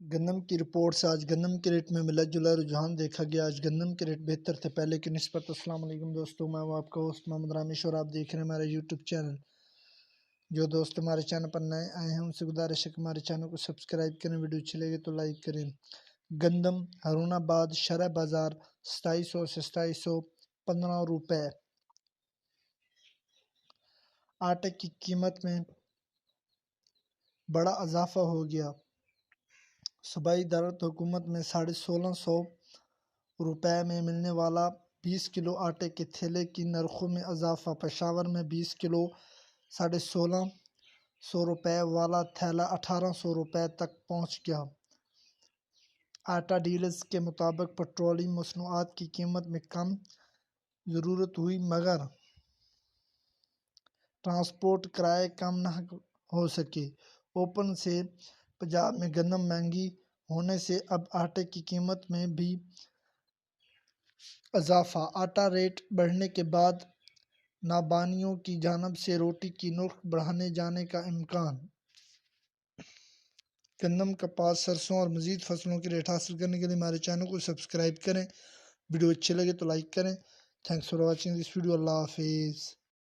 گندم کی رپورٹ سے آج گندم کے ریٹ میں ملا جلا رجحان دیکھا گیا۔ آج گندم کے ریٹ بہتر تھے پہلے کی نسبت۔ السلام علیکم دوستوں، میں ہوں آپ کا ہوسٹ محمد رامیش اور آپ دیکھ رہے ہیں ہمارے یوٹیوب چینل۔ جو دوست ہمارے چینل پر نئے آئے ہیں ان سے گزارش ہے کہ ہمارے چینل کو سبسکرائب کریں، ویڈیو اچھی لگے تو لائک کریں۔ گندم ہارون آباد شرح بازار 2700 سے 2715 روپے۔ آٹے کی قیمت میں بڑا اضافہ ہو گیا۔ صوبائی دارالحکومت حکومت میں 1650 روپے میں ملنے والا 20 کلو آٹے کے تھیلے کی نرخوں میں اضافہ۔ پشاور میں 20 کلو 1650 روپے والا تھیلا 1800 روپے تک پہنچ گیا۔ آٹا ڈیلرز کے مطابق پیٹرولیم مصنوعات کی قیمت میں کم ضرورت ہوئی مگر ٹرانسپورٹ کرائے کم نہ ہو سکے۔ اوپن سے پنجاب میں گندم مہنگی ہونے سے اب آٹے کی قیمت میں بھی اضافہ۔ آٹا ریٹ بڑھنے کے بعد نابانیوں کی جانب سے روٹی کی نرخ بڑھائے جانے کا امکان۔ گندم، کپاس، سرسوں اور مزید فصلوں کے ریٹ حاصل کرنے کے لیے ہمارے چینل کو سبسکرائب کریں۔ ویڈیو اچھے لگے تو لائک کریں۔ Thanks for watching this video. اللہ حافظ۔